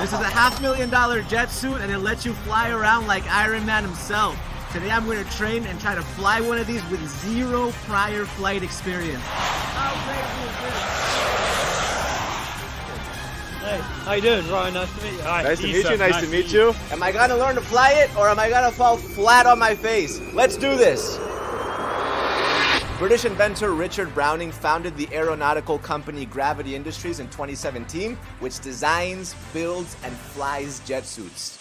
This is a $500,000 jet suit, and it lets you fly around like Iron Man himself. Today I'm going to train and try to fly one of these with zero prior flight experience. How crazy is this? Hey, how you doing, Ryan? Nice to meet you. Hi, Nice to meet you, nice to meet you. Am I gonna learn to fly it, or am I gonna fall flat on my face? Let's do this. British inventor Richard Browning founded the aeronautical company Gravity Industries in 2017, which designs, builds, and flies jet suits.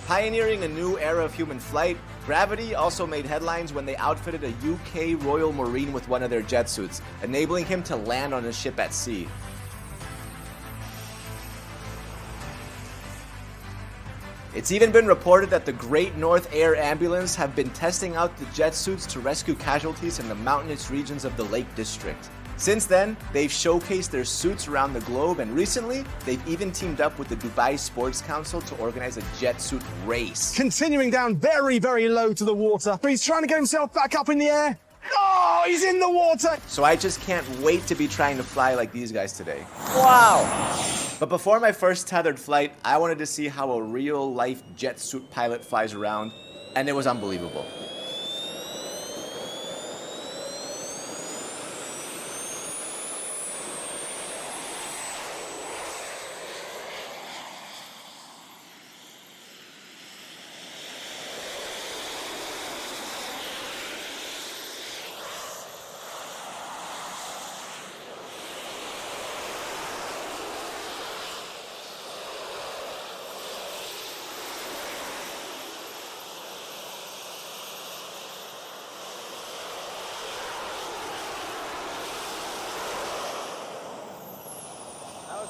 Pioneering a new era of human flight, Gravity also made headlines when they outfitted a UK Royal Marine with one of their jet suits, enabling him to land on a ship at sea. It's even been reported that the Great North Air Ambulance have been testing out the jet suits to rescue casualties in the mountainous regions of the Lake District. Since then, they've showcased their suits around the globe, and recently, they've even teamed up with the Dubai Sports Council to organize a jet suit race. Continuing down very, very low to the water, but he's trying to get himself back up in the air. Oh, he's in the water! So I just can't wait to be trying to fly like these guys today. Wow! But before my first tethered flight, I wanted to see how a real-life jet suit pilot flies around, and it was unbelievable.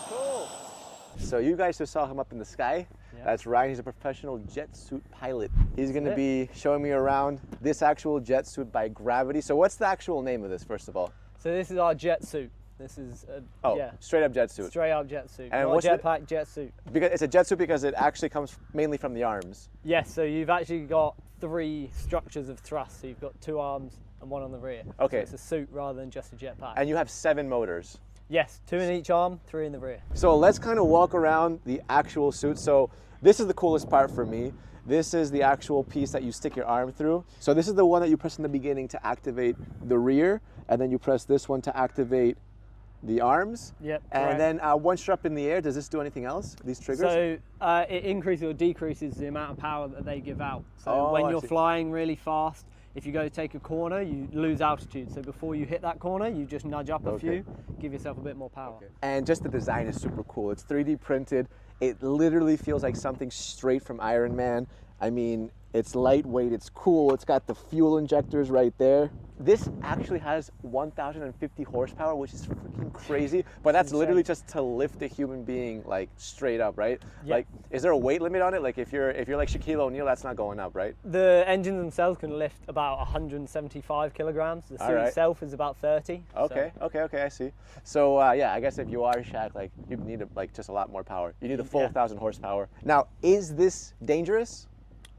Cool. So you guys just saw him up in the sky. Yeah. That's Ryan, he's a professional jet suit pilot. He's gonna be showing me around this actual jet suit by Gravity. So what's the actual name of this, first of all? So this is our jet suit. This is yeah, straight up jet suit. straight up jet suit. And Not what's a jetpack, jet suit. Because it's a jet suit because it actually comes mainly from the arms. Yes, so you've actually got 3 structures of thrust. So you've got 2 arms and 1 on the rear. Okay. So it's a suit rather than just a jetpack. And you have 7 motors. Yes, 2 in each arm, 3 in the rear. So let's kind of walk around the actual suit. So this is the coolest part for me. This is the actual piece that you stick your arm through. So this is the one that you press in the beginning to activate the rear, and then you press this one to activate the arms. Yep. And correct. then once you're up in the air, does this do anything else, these triggers? So it increases or decreases the amount of power that they give out. So when I you're see. flying really fast, if you go to take a corner, you lose altitude. So before you hit that corner, you just nudge up a few, give yourself a bit more power. And just the design is super cool. It's 3D printed. It literally feels like something straight from Iron Man. I mean, it's lightweight, it's cool, it's got the fuel injectors right there. This actually has 1,050 horsepower, which is freaking crazy, but that's literally just to lift a human being like straight up, right? Yeah. Like, is there a weight limit on it? Like if you're like Shaquille O'Neal, that's not going up, right? The engines themselves can lift about 175 kilograms. The suit itself is about 30. Okay, so. okay, I see. So yeah, I guess if you are Shaq, like you need like just a lot more power. You need a full 1,000 horsepower. Now, is this dangerous?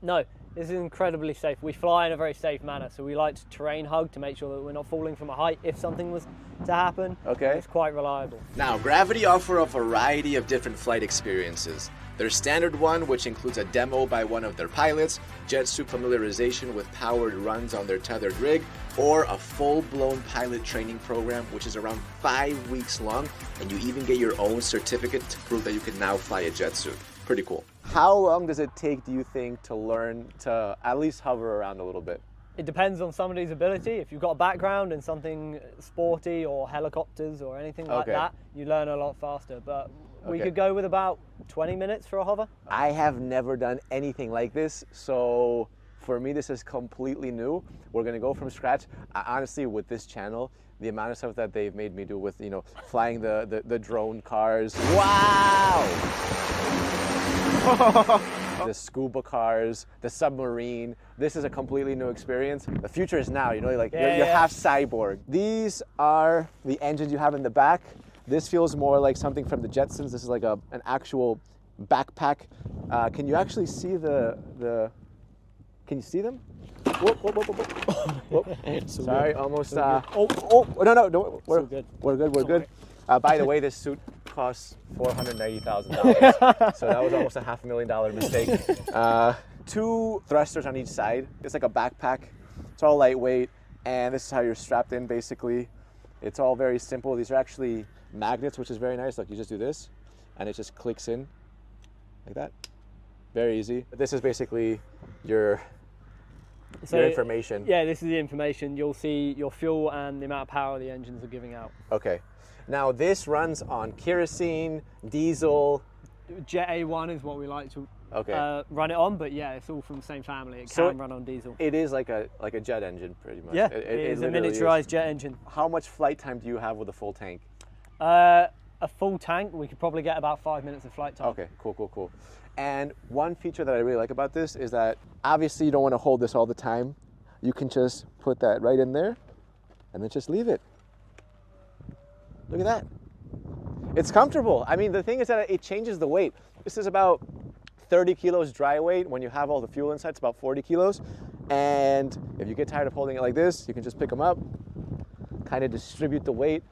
No, this is incredibly safe. We fly in a very safe manner, so we like to terrain hug to make sure that we're not falling from a height if something was to happen. Okay. It's quite reliable. Now, Gravity offer a variety of different flight experiences. Their standard one, which includes a demo by one of their pilots, jet suit familiarization with powered runs on their tethered rig, or a full-blown pilot training program, which is around 5 weeks long, and you even get your own certificate to prove that you can now fly a jet suit. Pretty cool. How long does it take, do you think, to learn to at least hover around a little bit? It depends on somebody's ability. If you've got a background in something sporty or helicopters or anything like that, you learn a lot faster. But we could go with about 20 minutes for a hover. I have never done anything like this, so for me this is completely new. We're gonna go from scratch. Honestly, with this channel, the amount of stuff that they've made me do with, you know, flying the drone cars. Wow! The scuba cars, the submarine. This is a completely new experience. The future is now, you know, like you're half cyborg. These are the engines you have in the back. This feels more like something from the Jetsons. This is like an actual backpack. Can you actually see can you see them? Whoop, whoop, whoop, whoop, whoop. Sorry, almost. No, we're good. We're good. By the way, this suit cost $490,000. So that was almost a $500,000 mistake. 2 thrusters on each side. It's like a backpack. It's all lightweight, and this is how you're strapped in basically. It's all very simple. These are actually magnets, which is very nice. Like you just do this, and it just clicks in like that. Very easy. This is basically your information. Yeah, this is the information. You'll see your fuel and the amount of power the engines are giving out. Okay. Now this runs on kerosene, diesel. Jet A1 is what we like to run it on, but yeah, it's all from the same family. It can run on diesel. It is like a jet engine, pretty much. Yeah, it is a miniaturized jet engine. How much flight time do you have with a full tank? A full tank, we could probably get about 5 minutes of flight time. Okay, cool. And one feature that I really like about this is that obviously you don't want to hold this all the time. You can just put that right in there and then just leave it. Look at that. It's comfortable. I mean, the thing is that it changes the weight. This is about 30 kilos dry weight. When you have all the fuel inside, it's about 40 kilos. And if you get tired of holding it like this, you can just pick them up, kind of distribute the weight.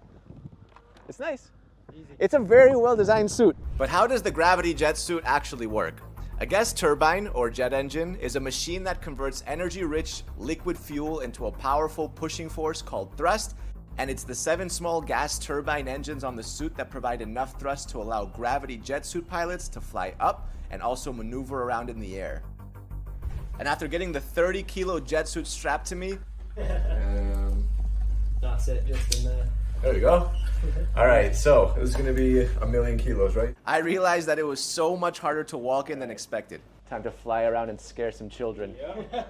It's nice. Easy. It's a very well-designed suit. But how does the gravity jet suit actually work? A gas turbine, or jet engine, is a machine that converts energy-rich liquid fuel into a powerful pushing force called thrust, and it's the 7 small gas turbine engines on the suit that provide enough thrust to allow gravity jet suit pilots to fly up and also maneuver around in the air. And after getting the 30-kilo jet suit strapped to me, that's it, just in there. There we go. All right, so this is going to be 1,000,000 kilos, right? I realized that it was so much harder to walk in than expected. Time to fly around and scare some children. Yeah.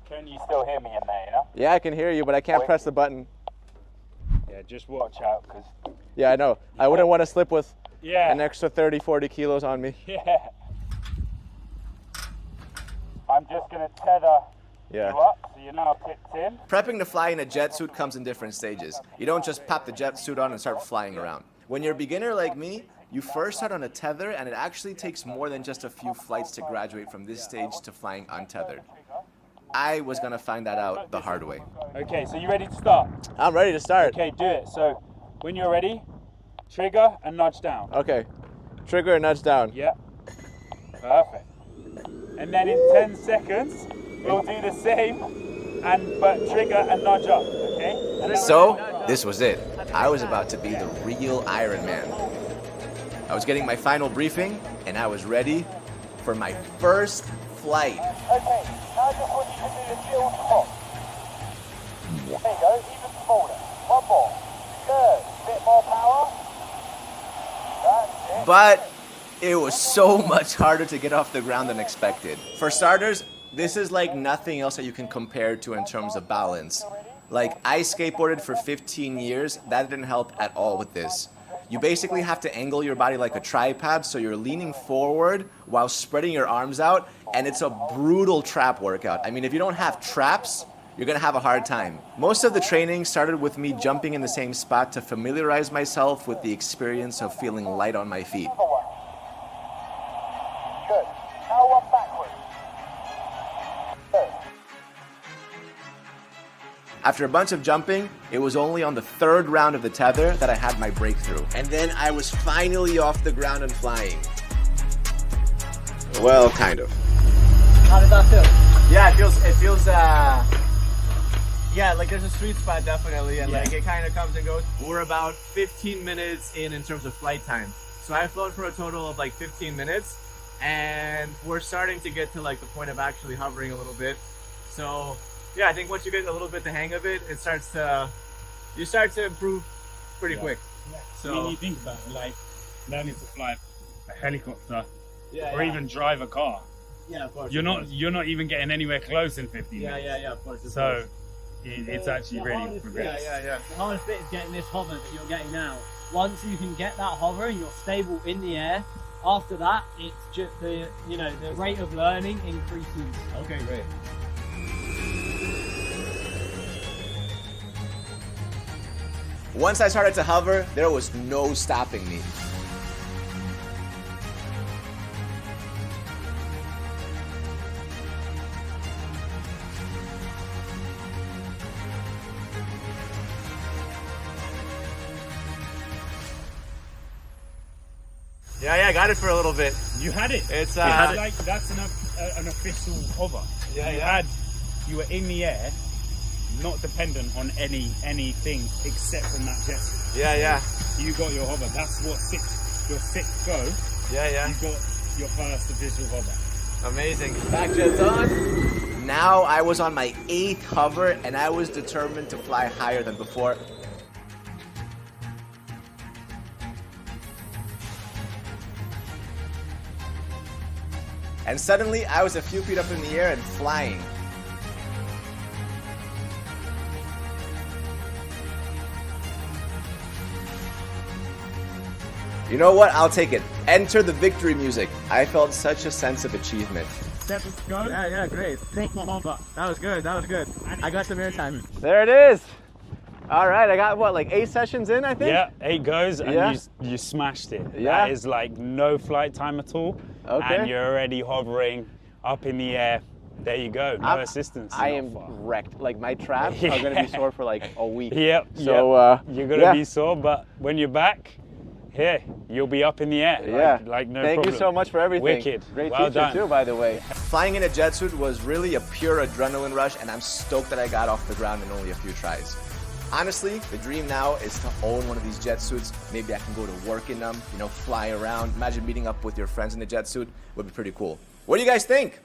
Can you still hear me in there, you know? Yeah, I can hear you, but I can't press the button. Yeah, just watch out, because... Yeah, I know. I wouldn't want to slip with an extra 30, 40 kilos on me. Yeah. I'm just going to tether you up, so you're now picked in. Prepping to fly in a jet suit comes in different stages. You don't just pop the jet suit on and start flying around. When you're a beginner like me, you first start on a tether, and it actually takes more than just a few flights to graduate from this stage to flying untethered. I was going to find that out the hard way. Okay, so you ready to start? I'm ready to start. Okay, do it. So when you're ready, trigger and nudge down. Okay, trigger and nudge down. Yeah, perfect. And then in 10 seconds, we'll do the same, but trigger and nudge up, okay? So, this was it. I was about to be the real Iron Man. I was getting my final briefing, and I was ready for my first flight. Okay, now I just want you to do the chilled hop. There you go, even smaller. One more. Good. Bit more power. That's it. But it was so much harder to get off the ground than expected. For starters, this is like nothing else that you can compare to in terms of balance. Like, I skateboarded for 15 years, that didn't help at all with this. You basically have to angle your body like a tripod, so you're leaning forward while spreading your arms out, and it's a brutal trap workout. I mean, if you don't have traps, you're gonna have a hard time. Most of the training started with me jumping in the same spot to familiarize myself with the experience of feeling light on my feet. Good. Now one backwards. Good. After a bunch of jumping, it was only on the 3rd round of the tether that I had my breakthrough. And then I was finally off the ground and flying. Well, kind of. How did that feel? Yeah, it feels yeah, like there's a sweet spot definitely, and like it kind of comes and goes. We're about 15 minutes in terms of flight time. So I've flown for a total of like 15 minutes, and we're starting to get to like the point of actually hovering a little bit. So yeah, I think once you get a little bit the hang of it, you start to improve pretty quick. Yeah. So I mean, you think about it, like learning to fly a helicopter or even drive a car. Yeah, of course. You're not even getting anywhere close in 15 minutes. Yeah, of course. So it's actually really progressive. Yeah. The hardest bit is getting this hover that you're getting now. Once you can get that hover and you're stable in the air, after that, it's just the rate of learning increases. Okay, great. Once I started to hover, there was no stopping me. Yeah, I got it for a little bit. You had it. It's like that's an official hover. You were in the air, not dependent on anything except from that jet suit. Yeah. You got your hover. That's what your sixth go. Yeah. You got your first official hover. Amazing. Back jets on. Now I was on my 8th hover and I was determined to fly higher than before. And suddenly I was a few feet up in the air and flying. You know what? I'll take it. Enter the victory music. I felt such a sense of achievement. Let's go. Yeah, great. Take my hover. That was good. I got some airtime. There it is. All right, I got what, like 8 sessions in, I think? Yeah, 8 goes and Yeah. you smashed it. Yeah. That is like no flight time at all. Okay. And you're already hovering up in the air. There you go, no assistance. I am wrecked. Like my traps are gonna be sore for like a week. Yep. So you're gonna be sore, but when you're back, here you'll be up in the air. Yeah. Like no Thank problem. you so much for everything. Wicked. Great Well teacher done. too, by the way. Flying in a jet suit was really a pure adrenaline rush, and I'm stoked that I got off the ground in only a few tries. Honestly, the dream now is to own one of these jet suits. Maybe I can go to work in them, fly around. Imagine meeting up with your friends in a jet suit. Would be pretty cool. What do you guys think?